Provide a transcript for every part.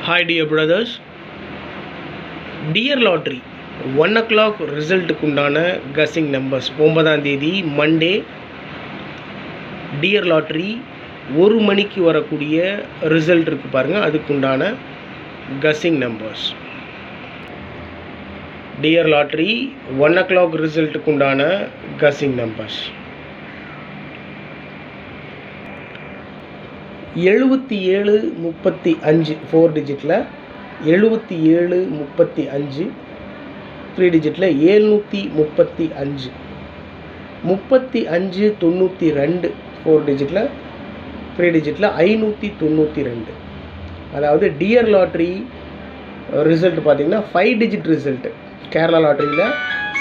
Hi dear brothers, Dear Lottery 1 o'clock ரிசல்ட்டுக்கு உண்டான கசிங் numbers 9ஆம் தேதி மண்டே டியர் லாட்ரி 1 மணிக்கு வரக்கூடிய ரிசல்ட் இருக்குது பாருங்கள், அதுக்குண்டான கசிங் நம்பர்ஸ். டியர் லாட்ரி 1 o'clock ரிசல்ட்டுக்கு உண்டான கசிங் நம்பர்ஸ் 7735 4 டிஜிட்டில், 7735 3 டிஜிட்டில், 735 3592 4 டிஜிட்டில் 3 டிஜிட்டில் 592. அதாவது டியர் லாட்ரி ரிசல்ட் பார்த்திங்கன்னா 5 டிஜிட் ரிசல்ட்டு. கேரளா லாட்ரியில்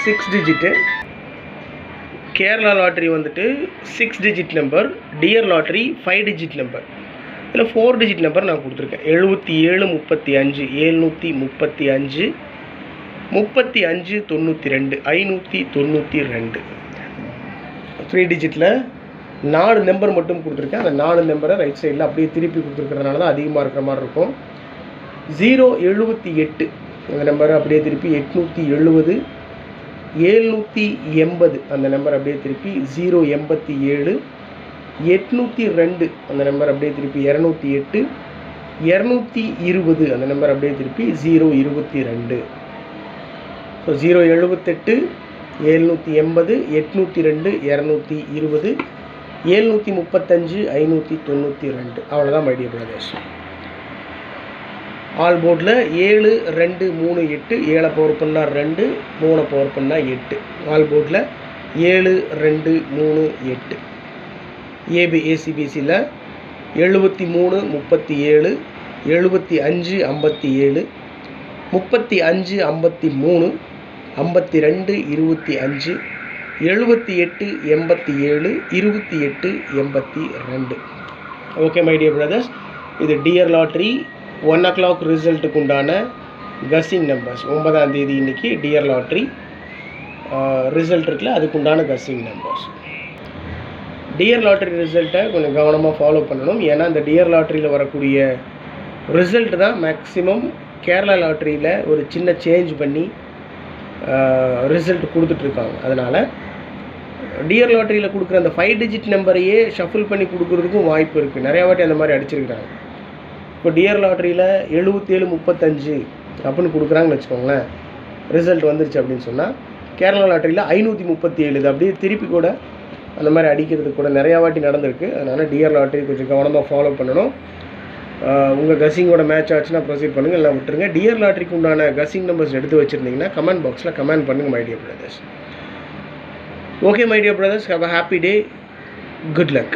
6 டிஜிட்டு, கேரளா லாட்ரி வந்துட்டு 6 digit number, dear lottery 5 digit number. இதில் 4 டிஜிட் நம்பர் நான் கொடுத்துருக்கேன். 7735 735 3592 592. 3 டிஜிட்டில் 4 நம்பர் மட்டும் கொடுத்துருக்கேன். அந்த 4 நம்பரை ரைட் சைடில் அப்படியே திருப்பி கொடுத்துருக்கறனால தான் அதிகமாக இருக்கிற மாதிரி இருக்கும். 078 அந்த நம்பரை அப்படியே திருப்பி 870, 780 அந்த நம்பர் அப்படியே திருப்பி 087, 802 அந்த நம்பர் அப்படியே திருப்பி 208, 220 அந்த நம்பர் அப்படியே திருப்பி 022. ஸோ 078, 780, 802, 220, 735, 592. அவ்வளோதான் மை டியர் பிரதர்ஸ். ஆல் போர்டில் 7 2 3 8, 7 பவர் பண்ணால் 2, 3 பவர் பண்ணால் 8. ஆல் போர்டில் 7 2 3 8. ஏசிபிசியில் 73 37, 75 57, 35 53, 52 25, 78 87, 28 82. ஓகே மை டியர் பிரதர்ஸ், இது டியர் லாட்ரி 1 o'clock ரிசல்ட்டுக்கு உண்டான கசிங் நம்பர்ஸ். 9ஆம் தேதி இன்றைக்கி டியர் லாட்ரி ரிசல்ட் இருக்குல்ல, அதுக்குண்டான கசிங் நம்பர்ஸ். டியர் லாட்ரி ரிசல்ட்டை கொஞ்சம் கவனமாக ஃபாலோ பண்ணணும். ஏன்னா இந்த டியர் லாட்ரியில் வரக்கூடிய ரிசல்ட் தான் மேக்ஸிமம் கேரளா லாட்ரியில் ஒரு சின்ன சேஞ்ச் பண்ணி ரிசல்ட் கொடுத்துட்ருக்காங்க. அதனால் டியர் லாட்ரியில் கொடுக்குற அந்த 5 டிஜிட் நம்பரையே ஷஃபில் பண்ணி கொடுக்குறதுக்கும் வாய்ப்பு இருக்குது. நிறையா வாட்டி அந்த மாதிரி அடிச்சிருக்கிறாங்க. இப்போ டியர் லாட்ரியில் 7735 அப்படின்னு கொடுக்குறாங்கன்னு வச்சுக்கோங்களேன், ரிசல்ட் வந்துருச்சு அப்படின்னு சொன்னால், கேரளா லாட்ரியில் 537 அப்படியே திருப்பி கூட அந்த மாதிரி அடிக்கிறது கூட நிறையா வாட்டி நடந்திருக்கு. அதனால் டியர் லாட்ரி கொஞ்சம் கவனமாக ஃபாலோ பண்ணணும். உங்கள் கசிங்கோட மேட்ச் ஆச்சுன்னா ப்ரொசீட் பண்ணுங்கள், எல்லாம் விட்டுருங்க. டியர் லாட்ரிக்கு உண்டான கசிங் நம்பர்ஸ் எடுத்து வச்சுருந்தீங்கன்னா கமெண்ட் பாக்ஸில் கமெண்ட் பண்ணுங்கள் my dear brothers. Okay my dear brothers, have a happy day, good luck.